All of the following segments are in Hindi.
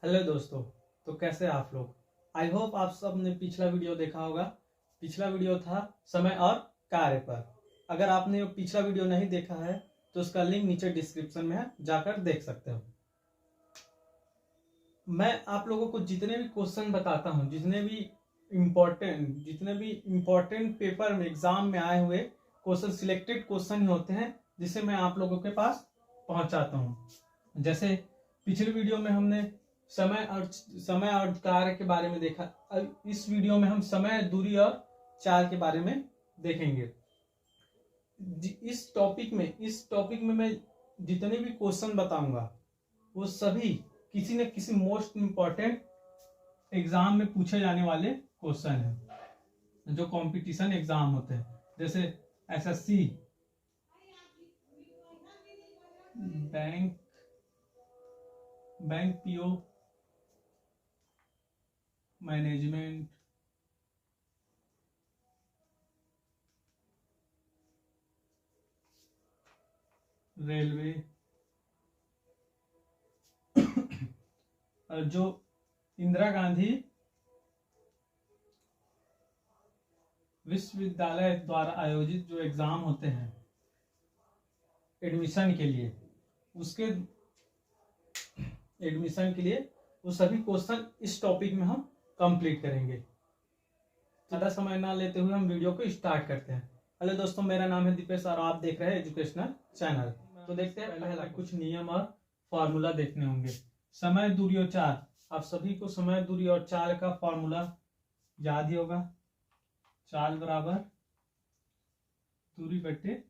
हेलो दोस्तों। तो कैसे आप लोग? आई होप आप सब ने पिछला वीडियो देखा होगा। पिछला वीडियो था समय और कार्य पर। अगर आपने पिछला वीडियो नहीं देखा है तो उसका लिंक नीचे डिस्क्रिप्शन में है, जाकर देख सकते हो। मैं आप लोगों को जितने भी क्वेश्चन बताता हूँ, जितने भी इम्पोर्टेंट पेपर में एग्जाम में आए हुए क्वेश्चन, सिलेक्टेड क्वेश्चन ही होते हैं जिसे मैं आप लोगों के पास पहुंचाता हूँ। जैसे पिछले वीडियो में हमने समय और कार्य के बारे में देखा। इस वीडियो में हम समय, दूरी और चाल के बारे में देखेंगे। इस टॉपिक में मैं जितने भी क्वेश्चन बताऊंगा वो सभी किसी न किसी मोस्ट इम्पोर्टेंट एग्जाम में पूछे जाने वाले क्वेश्चन हैं, जो कंपटीशन एग्जाम होते हैं। जैसे SSC, bank PO, management, railway और जो इंदिरा गांधी विश्वविद्यालय द्वारा आयोजित जो एग्जाम होते हैं एडमिशन के लिए, वो सभी क्वेश्चन इस टॉपिक में हम कंप्लीट करेंगे। ज़्यादा समय ना लेते हुए हम वीडियो को स्टार्ट करते हैं। हेलो दोस्तों, मेरा नाम है दीपेश और आप देख रहे हैं एजुकेशनल चैनल। तो देखते हैं, पहला कुछ नियम और फॉर्मूला देखने होंगे। समय, दूरी और चाल। आप सभी को समय, दूरी और चाल का फॉर्मूला याद ही होगा। चाल बराबर दूरी बटे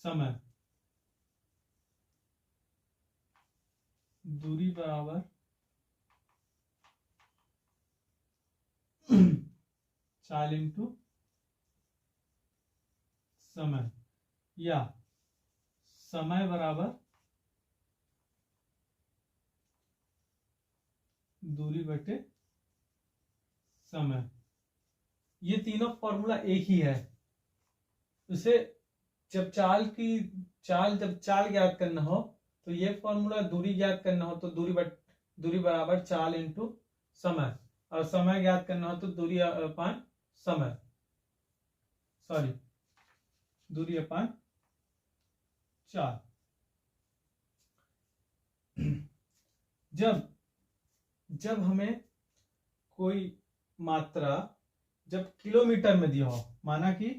समय, दूरी बराबर चाल इंटू समय, या समय बराबर दूरी बटे समय। ये तीनों फॉर्मूला एक ही है। उसे जब चाल ज्ञात करना हो तो ये फॉर्मूला, दूरी ज्ञात करना हो तो दूरी बराबर चाल इंटू समय, और समय ज्ञात करना हो तो दूरी अपान समय, दूरी अपान चाल। जब हमें कोई मात्रा जब किलोमीटर में दिया हो, माना कि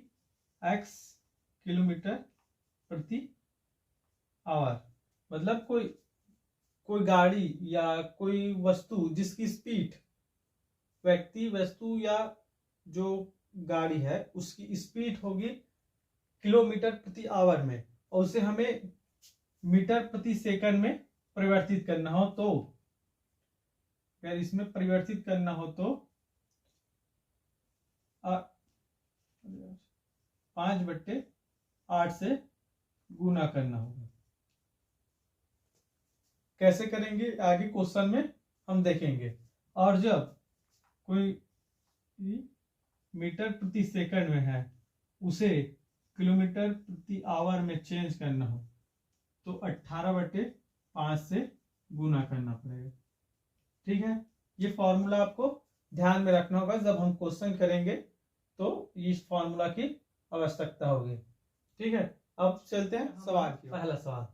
x किलोमीटर प्रति आवर, मतलब कोई गाड़ी या कोई वस्तु जिसकी स्पीड, व्यक्ति, वस्तु या जो गाड़ी है उसकी स्पीड होगी किलोमीटर प्रति आवर में, और उसे हमें मीटर प्रति सेकंड में परिवर्तित करना हो तो, अगर इसमें परिवर्तित करना हो तो 5/8 से गुना करना होगा। कैसे करेंगे आगे क्वेश्चन में हम देखेंगे। और जब कोई मीटर प्रति सेकंड में है उसे किलोमीटर प्रति आवर में चेंज करना हो तो 18/5 से गुना करना पड़ेगा। ठीक है, ये फॉर्मूला आपको ध्यान में रखना होगा। जब हम क्वेश्चन करेंगे तो इस फॉर्मूला की आवश्यकता होगी। ठीक है, अब चलते हैं सवाल की। पहला सवाल,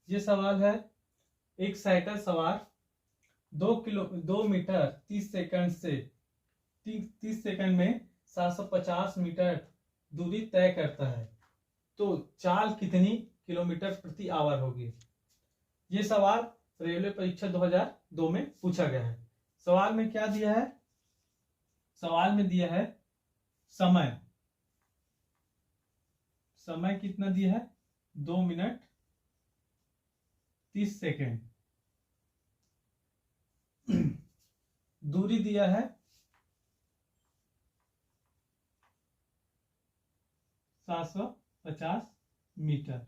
ये सवाल है, एक साइकिल सवार 2 मीटर 30 सेकंड में 750 मीटर दूरी तय करता है, तो चाल कितनी किलोमीटर प्रति आवर होगी? ये सवाल रेलवे परीक्षा 2002 में पूछा गया है। सवाल में क्या दिया है? सवाल में दिया है समय कितना दिया है? 2 मिनट 30 सेकंड। दूरी दिया है 750 मीटर।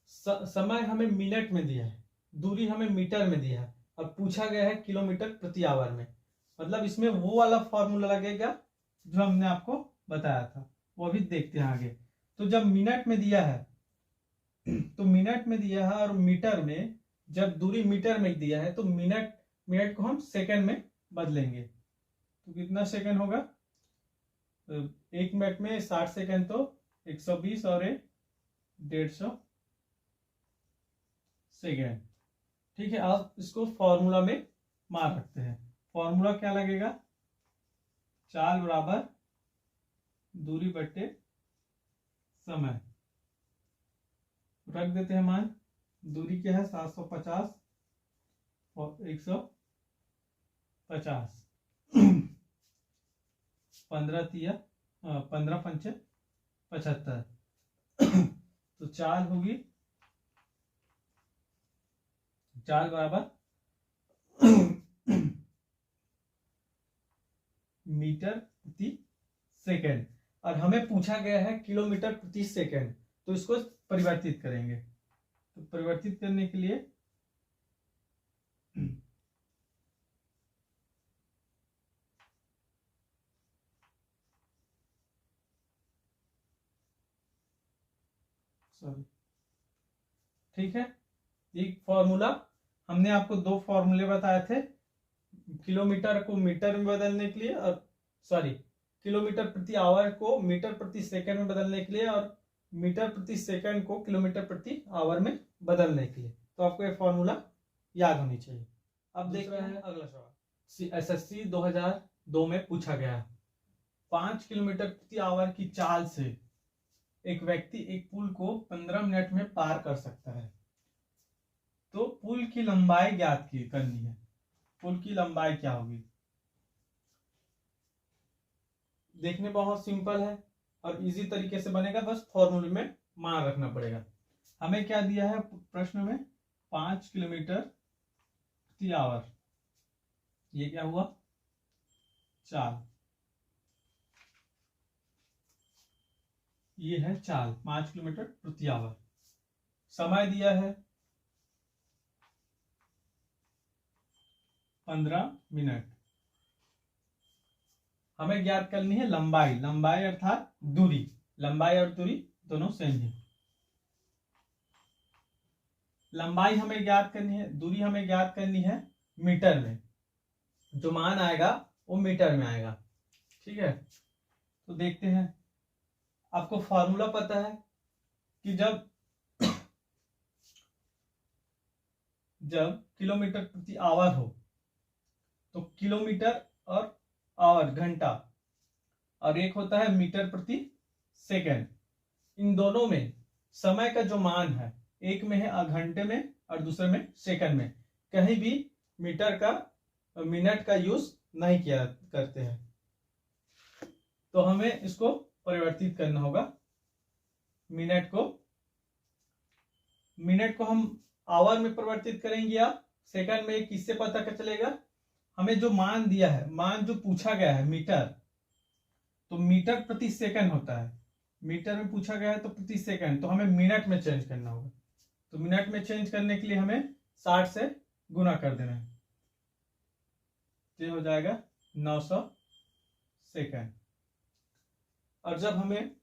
समय हमें मिनट में दिया है, दूरी हमें मीटर में दिया है, और पूछा गया है किलोमीटर प्रति आवर में। मतलब इसमें वो वाला फॉर्मूला लगेगा जो हमने आपको बताया था, वो भी देखते हैं आगे। तो जब मिनट में दिया है तो मिनट में दिया है, और मीटर में जब दूरी मीटर में दिया है तो मिनट को हम सेकंड में बदलेंगे। तो कितना सेकंड होगा? तो 1 मिनट में 60 सेकंड, तो 120 और 150 सेकंड। ठीक है, आप इसको फॉर्मूला में मान रखते हैं। फॉर्मूला क्या लगेगा? चाल बराबर दूरी बटे समय। रख देते हैं मान। दूरी क्या है? 750 और 150। 15 पंचे 75। तो चाल होगी, चाल बराबर मीटर प्रति सेकंड, और हमें पूछा गया है किलोमीटर प्रति सेकंड, तो इसको परिवर्तित करेंगे। तो परिवर्तित करने के लिए सॉरी, ठीक है, एक फॉर्मूला हमने आपको 2 फॉर्मूले बताए थे, किलोमीटर को मीटर में बदलने के लिए, और सॉरी, किलोमीटर प्रति आवर को मीटर प्रति सेकंड में बदलने के लिए, और मीटर प्रति सेकंड को किलोमीटर प्रति आवर में बदलने के लिए। तो आपको ये फॉर्मूला याद होनी चाहिए। अब देख रहे हैं अगला सवाल। एसएससी 2002 में पूछा गया, 5 किलोमीटर प्रति आवर की चाल से एक व्यक्ति एक पुल को 15 मिनट में पार कर सकता है। तो पुल की लंबाई ज्ञात करनी है। पुल की लंबाई क्या होगी? देखने बहुत सिंपल है और इजी तरीके से बनेगा, बस फॉर्मूले में मान रखना पड़ेगा। हमें क्या दिया है प्रश्न में? 5 किलोमीटर प्रति आवर। ये क्या हुआ? चाल। ये है चाल, 5 किलोमीटर प्रति आवर। समय दिया है 15 मिनट। हमें ज्ञात करनी है लंबाई। लंबाई अर्थात दूरी। लंबाई और दूरी दोनों सेम है। लंबाई हमें ज्ञात करनी है, दूरी हमें ज्ञात करनी है मीटर में। जो मान आएगा वो मीटर में आएगा। ठीक है, तो देखते हैं। आपको फॉर्मूला पता है कि जब किलोमीटर प्रति आवर हो तो किलोमीटर और आवर घंटा, और एक होता है मीटर प्रति सेकंड। इन दोनों में समय का जो मान है, एक में है घंटे में और दूसरे में सेकंड में। कहीं भी मीटर का मिनट का यूज नहीं किया करते हैं, तो हमें इसको परिवर्तित करना होगा। मिनट को हम आवर में परिवर्तित करेंगे या सेकंड में। किससे पता कर चलेगा? हमें जो मान दिया है, मान जो पूछा गया है मीटर, तो मीटर प्रति सेकंड होता है। मीटर में पूछा गया है तो प्रति सेकंड, तो हमें मिनट में चेंज करना होगा। तो मिनट में चेंज करने के लिए हमें 60 से गुना कर देना है। ये हो जाएगा 900 सेकंड। और जब हमें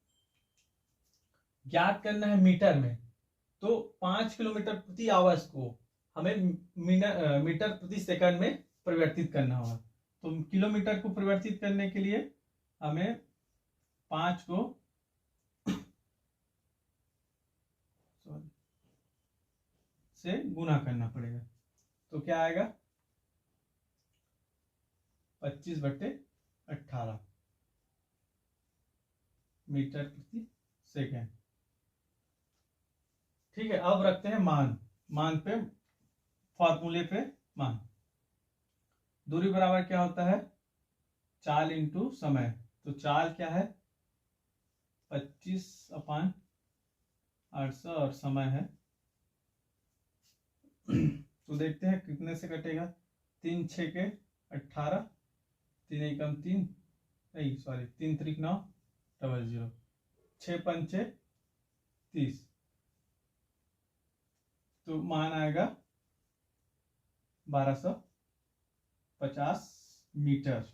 ज्ञात करना है मीटर में, तो 5 किलोमीटर प्रति आवर को हमें मीटर प्रति सेकंड में परिवर्तित करना होगा। तो किलोमीटर को परिवर्तित करने के लिए हमें 5 को से गुना करना पड़ेगा। तो क्या आएगा? 25/18 मीटर प्रति सेकंड। ठीक है, अब रखते हैं मान पे, फॉर्मूले पे मान। दूरी बराबर क्या होता है? चाल इंटू समय। तो चाल क्या है? 25/800 और समय है तो देखते हैं कितने से कटेगा। 3 6 के 18, 3 एकम 3, नहीं सॉरी 3 3 9 00, 6 पंचे 30। तो मान आएगा 1250 मीटर।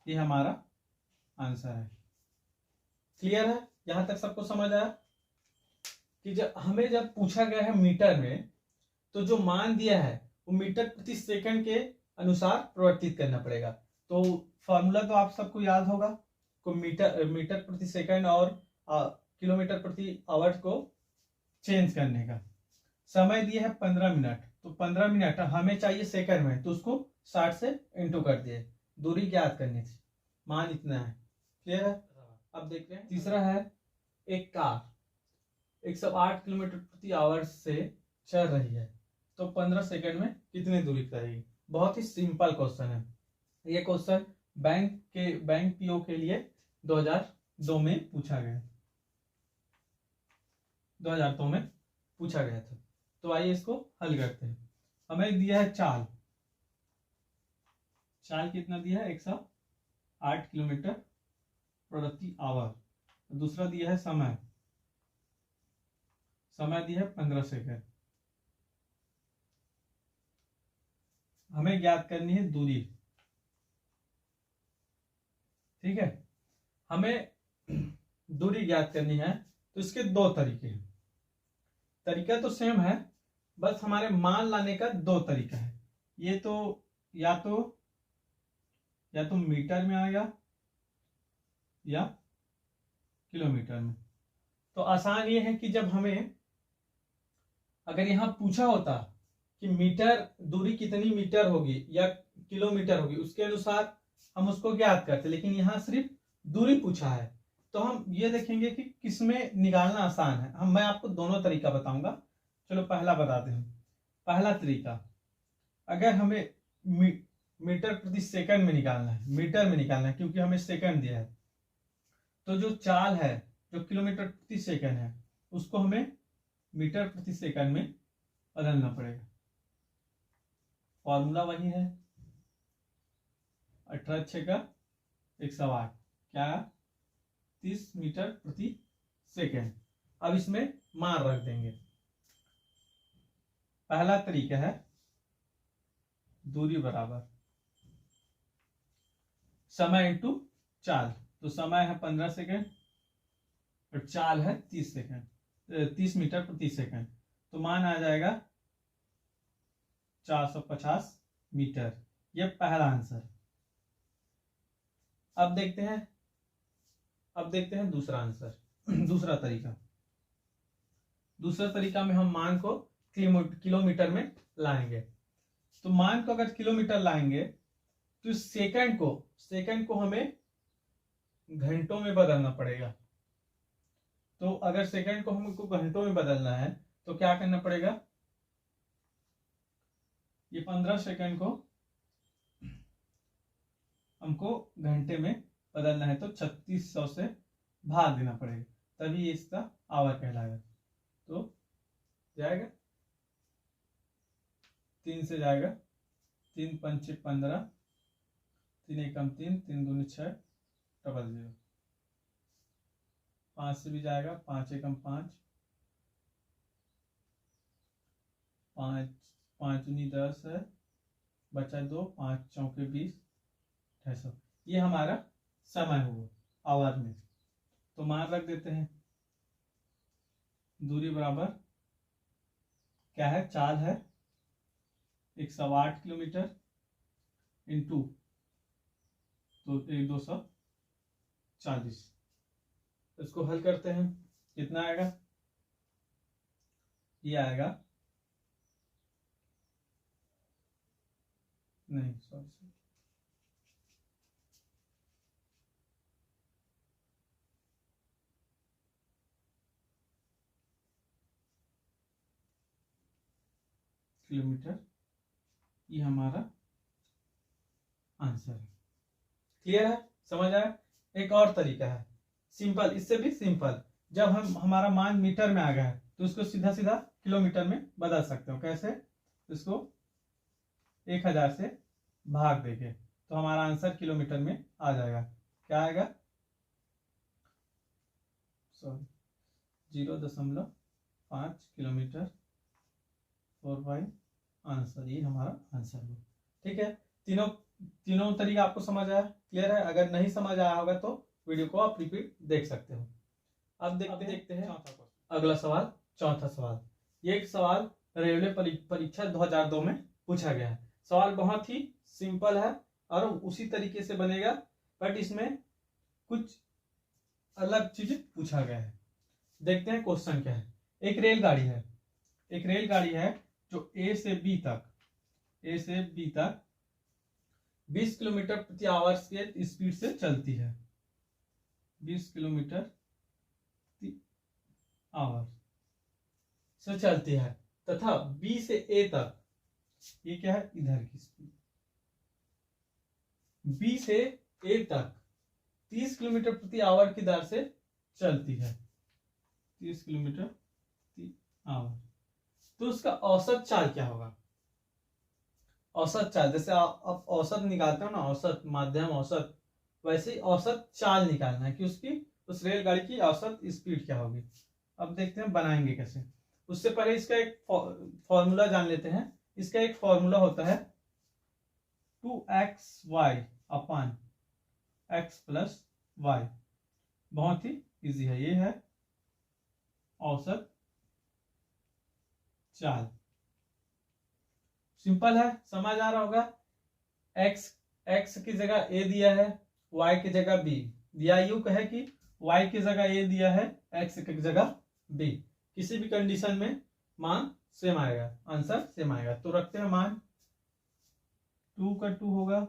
ये हमारा आंसर है। क्लियर है? यहां तक सबको समझ आया कि जब पूछा गया है मीटर में, तो जो मान दिया है वो मीटर प्रति सेकंड के अनुसार परिवर्तित करना पड़ेगा। तो फॉर्मूला तो आप सबको याद होगा, को मीटर प्रति सेकंड और किलोमीटर प्रति आवर को चेंज करने का। समय दिया है 15 मिनट, तो 15 मिनट हमें चाहिए सेकंड में, तो उसको 60 से इंटू कर दिए, दूरी ज्ञात करनी थी, मान इतना है। क्लियर है? अब देखते हैं तीसरा है, एक कार 108 किलोमीटर प्रति आवर से चल रही है, तो 15 सेकंड में कितनी दूरी करेगी। बहुत ही सिंपल क्वेश्चन है ये। क्वेश्चन बैंक पीओ के लिए 2002 में पूछा गया, 2002 में पूछा गया था। तो आइए इसको हल करते हैं। हमें दिया है चाल कितना दिया है, 108 किलोमीटर प्रति आवर। दूसरा दिया है समय दिया है 15 सेकंड। हमें ज्ञात करनी है दूरी। ठीक है, हमें दूरी ज्ञात करनी है, तो इसके दो तरीके हैं। तरीका तो सेम है, बस हमारे मान लाने का दो तरीका है। ये तो या तो मीटर में आएगा या किलोमीटर में। तो आसान ये है कि जब हमें अगर यहां पूछा होता कि मीटर दूरी कितनी मीटर होगी या किलोमीटर होगी, उसके अनुसार हम उसको ज्ञात करते, लेकिन यहाँ सिर्फ दूरी पूछा है। तो हम ये देखेंगे कि किसमें निकालना आसान है। मैं आपको दोनों तरीका बताऊंगा। चलो पहला बताते हैं। पहला तरीका, अगर हमें मीटर प्रति सेकंड में निकालना है, मीटर में निकालना है क्योंकि हमें सेकंड दिया है, तो जो चाल है जो किलोमीटर प्रति सेकंड है उसको हमें मीटर प्रति सेकंड में बदलना पड़ेगा। फॉर्मूला वही है, 18 का 108 क्या 30 मीटर प्रति सेकंड। अब इसमें मान रख देंगे। पहला तरीका है दूरी बराबर समय इंटू चाल। तो समय है 15 सेकंड और चाल है 30 सेकंड, 30 मीटर प्रति सेकंड। तो मान आ जाएगा 450 मीटर। यह पहला आंसर। अब देखते हैं दूसरा आंसर, दूसरा तरीका। दूसरा तरीका में हम मान को किलोमीटर में लाएंगे। तो मान को अगर किलोमीटर लाएंगे तो सेकंड को हमें घंटों में बदलना पड़ेगा। तो अगर सेकंड को हमको घंटों में बदलना है तो क्या करना पड़ेगा, ये 15 सेकंड को हमको घंटे में बदलना है, तो 3600 से भाग देना पड़ेगा, तभी इसका आवर कहलाएगा। तो जाएगा 3 से जाएगा, 3 पंचे 15, 3 एकम 3, 3 दूनी 6, 00। 5 से भी जाएगा, 5 एकम 5, 5 दूनी 10 है, बचा 2, 5 चौके 20, 600। ये हमारा समय हुआ आवर में। तो मान रख देते हैं। दूरी बराबर क्या है, चाल है 108 किलोमीटर इंटू तो 240। इसको हल करते हैं, कितना आएगा, ये आएगा नहीं सॉरी किलोमीटर, ये हमारा आंसर है। क्लियर है, समझ आया? एक और तरीका है सिंपल, इससे भी सिंपल। जब हमारा मान मीटर में आ गया है तो उसको सीधा सीधा किलोमीटर में बदल सकते हो। कैसे? इसको 1000 से भाग देके तो हमारा आंसर किलोमीटर में आ जाएगा। क्या आएगा, सॉरी 0.5 किलोमीटर 4/, आंसर, ये हमारा आंसर हुआ। ठीक है, तीनों तरीका आपको समझ आया? क्लियर है? अगर नहीं समझ आया होगा तो वीडियो को आप रिपीट देख सकते हो। अब देखते हैं अगला सवाल, चौथा सवाल। ये एक सवाल रेलवे परीक्षा 2002 में पूछा गया है। सवाल बहुत ही सिंपल है और उसी तरीके से बनेगा, बट इसमें कुछ अलग चीज पूछा गया है। देखते हैं क्वेश्चन क्या है। एक रेलगाड़ी है जो ए से बी तक 20 किलोमीटर प्रति आवर के स्पीड से चलती है। 20 किलोमीटर प्रति आवर से चलती है तथा बी से ए तक, ये क्या है, इधर की स्पीड, बी से ए तक 30 किलोमीटर प्रति आवर की दर से चलती है। 30 किलोमीटर प्रति आवर। तो उसका औसत चाल क्या होगा? औसत चाल, जैसे आप औसत निकालते हो ना, औसत, माध्यम, औसत, वैसे ही औसत चाल निकालना है कि उसकी, उस रेलगाड़ी की औसत स्पीड क्या होगी। अब देखते हैं बनाएंगे कैसे। उससे पहले इसका एक फॉर्मूला जान लेते हैं। इसका एक फॉर्मूला होता है 2xy upon x plus Y. बहुत ही इजी है, ये है औसत चाल। सिंपल है, समझ आ रहा होगा। x की जगह a दिया है, y की जगह b दिया। यूं कहे कि y की जगह a दिया है, x की जगह b। किसी भी कंडीशन में मान सेम आएगा, आंसर सेम आएगा। तो रखते हैं मान, 2 का 2 होगा,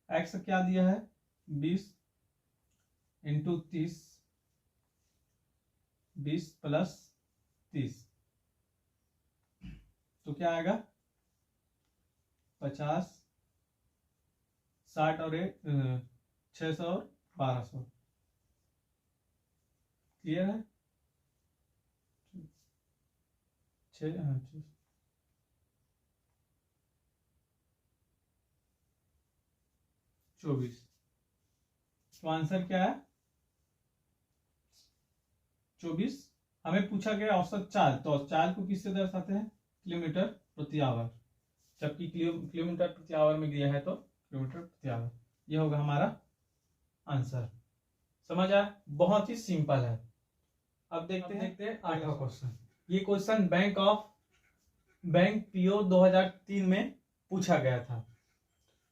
x क्या दिया है 20 इंटू 30, 20 प्लस 30, तो क्या आएगा 50, 60 और 600 और 1200। क्लियर है? 24। तो आंसर क्या है 24। हमें पूछा गया औसत चाल, तो चाल को किससे दर्शाते हैं? किलोमीटर प्रति आवर। जबकि किलोमीटर प्रति आवर में दिया है तो किलोमीटर प्रति आवर। यह होगा हमारा आंसर। समझ आया? बहुत ही सिंपल है। अब देखते हैं 8वां क्वेश्चन। ये क्वेश्चन बैंक पीओ 2003 में पूछा गया था।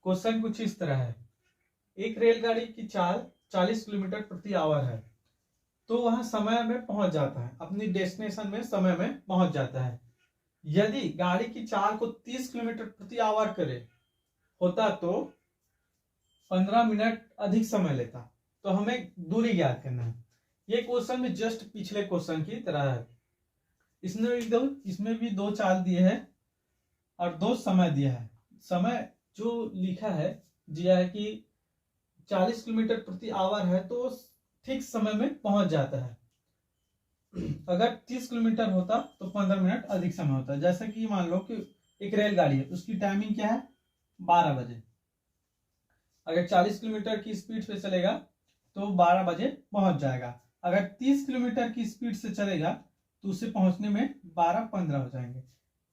क्वेश्चन कुछ इस तरह है। एक रेलगाड़ी की चाल 40 किलोमीटर प्रति आवर है, तो वह समय में पहुंच जाता है, अपनी डेस्टिनेशन में समय में पहुंच जाता है। यदि गाड़ी की चाल को 30 किलोमीटर प्रति आवर करे होता तो 15 मिनट अधिक समय लेता। तो हमें दूरी ज्ञात करना है। ये क्वेश्चन में जस्ट पिछले क्वेश्चन की तरह है। इसमें भी 2 चाल दिए हैं और 2 समय दिया है। समय जो लिखा है दिया है कि 40 किलोमीटर प्रति आवर है तो ठीक समय में पहुंच जाता है। अगर 30 किलोमीटर होता तो 15 मिनट अधिक समय होता। जैसे कि मान लो कि एक रेलगाड़ी है, उसकी टाइमिंग क्या है 12 बजे। अगर 40 किलोमीटर की स्पीड पे चलेगा तो 12 बजे पहुंच जाएगा। अगर 30 किलोमीटर की स्पीड से चलेगा तो उसे पहुंचने में 12-15 हो जाएंगे।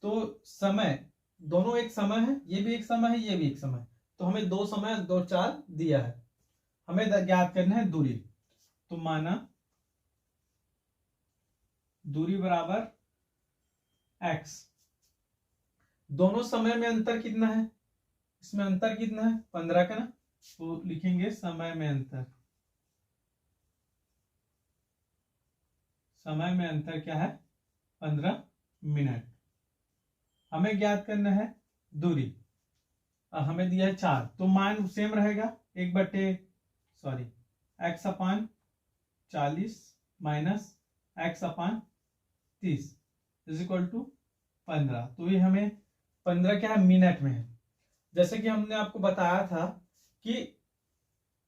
तो समय दोनों एक समय है, ये भी एक समय है, ये भी एक समय। तो हमें 2 समय 2 चाल दिया है, हमें ज्ञात करना है दूरी। तो माना दूरी बराबर x। दोनों समय में अंतर कितना है? इसमें अंतर कितना है 15 का ना, तो लिखेंगे समय में अंतर। समय में अंतर क्या है 15 मिनट। हमें ज्ञात करना है दूरी। हमें दिया है 4, तो मान सेम रहेगा, x upon 40 minus x upon 30 is equal to 15। तो ये हमें 15 क्या है मिनट में है। जैसे कि हमने आपको बताया था कि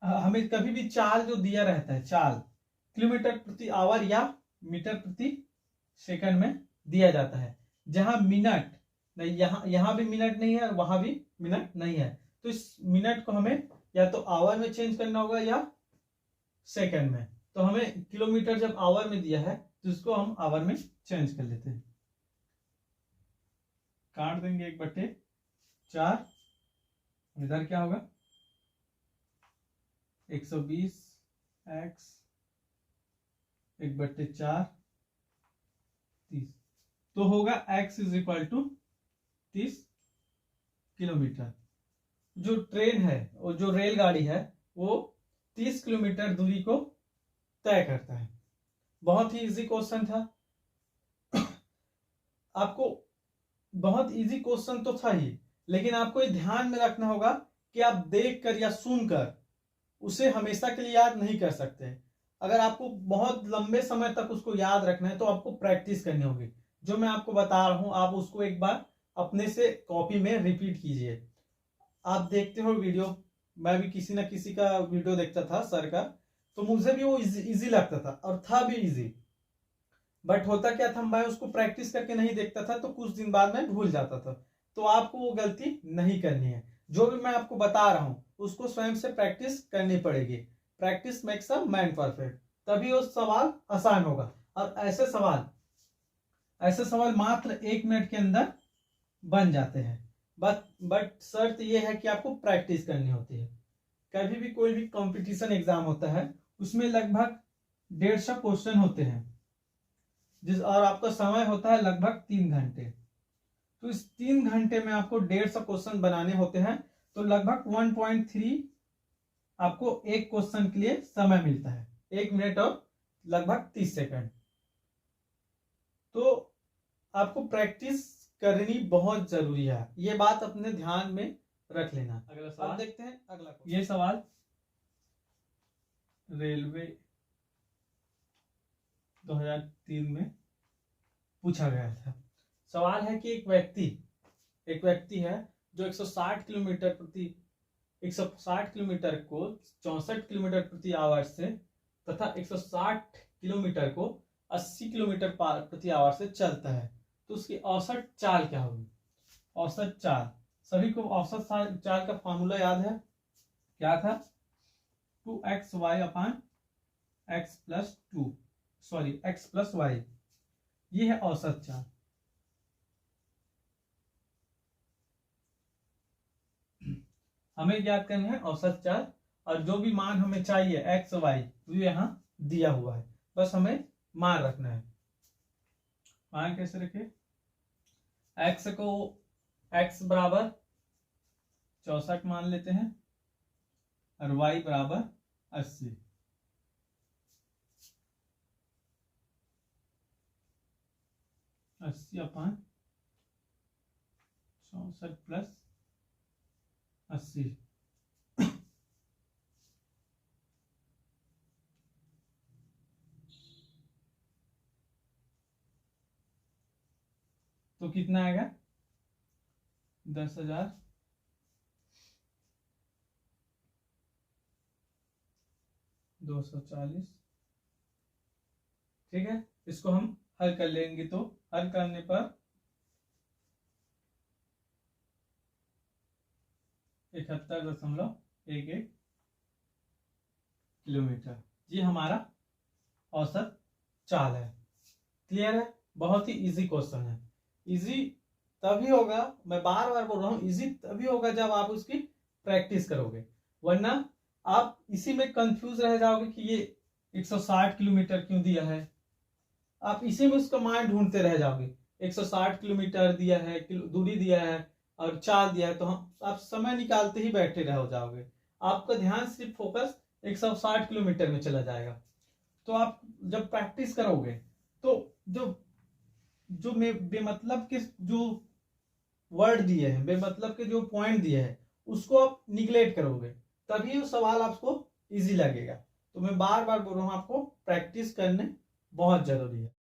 हमें कभी भी चाल जो दिया रहता है, चाल किलोमीटर प्रति आवर या मीटर प्रति सेकंड में दिया जाता है। जहां मिनट नहीं, यहां भी मिनट नहीं है और वहां भी मिनट नहीं है, तो इस मिनट को हमें या तो आवर में चेंज करना होगा या सेकंड में। तो हमें किलोमीटर जब आवर में दिया है तो इसको हम आवर में चेंज कर लेते हैं। काट देंगे 1/4। इधर क्या होगा 120 x 1/4 30। तो होगा x is equal to 30 kilometre. जो ट्रेन है और जो रेलगाड़ी है वो 30 किलोमीटर दूरी को तय करता है। बहुत ही इजी क्वेश्चन था। आपको बहुत इजी क्वेश्चन तो था ही, लेकिन आपको ये ध्यान में रखना होगा कि आप देखकर या सुनकर उसे हमेशा के लिए याद नहीं कर सकते। अगर आपको बहुत लंबे समय तक उसको याद रखना है तो आपको प्रैक्टिस करनी होगी। जो मैं आपको बता रहा हूं आप उसको एक बार अपने से कॉपी में रिपीट कीजिए। आप देखते हो वीडियो, मैं भी किसी ना किसी का वीडियो देखता था सर का, तो मुझे भी वो इजी लगता था और था भी इजी। बट होता क्या था, मैं उसको प्रैक्टिस करके नहीं देखता था तो कुछ दिन बाद मैं भूल जाता था। तो आपको वो गलती नहीं करनी है। जो भी मैं आपको बता रहा हूं उसको स्वयं से प्रैक्टिस करनी पड़ेगी। Practice makes a man perfect, तभी वो सवाल आसान होगा। और ऐसे सवाल मात्र 1 मिनट के अंदर बन जाते हैं। बट शर्त यह है कि आपको प्रैक्टिस करनी होती है। कभी भी कोई भी कंपटीशन एग्जाम होता है उसमें लगभग 150 क्वेश्चन होते हैं और आपका समय होता है लगभग 3 घंटे। तो इस 3 घंटे में आपको 150 क्वेश्चन बनाने होते हैं, तो लगभग 1.3 आपको एक क्वेश्चन के लिए समय मिलता है, 1 मिनट और लगभग 30 सेकंड। तो आपको प्रैक्टिस करनी बहुत जरूरी है, ये बात अपने ध्यान में रख लेना। अगला सवाल अब देखते हैं। अगला ये सवाल रेलवे 2003 में पूछा गया था। सवाल है कि एक व्यक्ति है जो 160 किलोमीटर को 64 किलोमीटर प्रति आवर से तथा 160 किलोमीटर को 80 किलोमीटर प्रति आवर से चलता है, तो उसकी औसत चाल क्या होगी? औसत चाल, सभी को औसत चाल का फॉर्मूला याद है, क्या था? 2xy अपान x plus 2, sorry x plus y, ये है औसत चाल। हमें ज्ञात करना है औसत चाल, और जो भी मान हमें चाहिए x y वो यहाँ दिया हुआ है, बस हमें मान रखना है। मान कैसे रखे? x को x बराबर 64 मान लेते हैं और y बराबर 80। अपान 64 प्लस 80, तो कितना आएगा? 10,000 240। ठीक है, इसको हम हल कर लेंगे, तो हल करने पर 71.11 किलोमीटर, ये हमारा औसत चाल है। क्लियर है? बहुत ही इजी क्वेश्चन है। इजी तभी होगा, मैं बार बार बोल रहा हूं, इजी तभी होगा जब आप उसकी प्रैक्टिस करोगे, वरना आप इसी में कंफ्यूज रह जाओगे कि ये 160 किलोमीटर क्यों दिया है। आप इसी में उसका मान ढूंढते रह जाओगे। 160 किलोमीटर दिया है, दूरी दिया है और चाल दिया है, तो आप समय निकालते ही बैठे रह जाओगे। आपका ध्यान सिर्फ फोकस 160 किलोमीटर में चला जाएगा। तो आप जब प्रैक्टिस करोगे तो जो बेमतलब के जो वर्ड दिए हैं, बेमतलब के जो पॉइंट दिए हैं, उसको आप निगलेक्ट करोगे, तभी वो सवाल आपको इजी लगेगा। तो मैं बार बार बोल रहा हूँ, आपको प्रैक्टिस करने बहुत जरूरी है।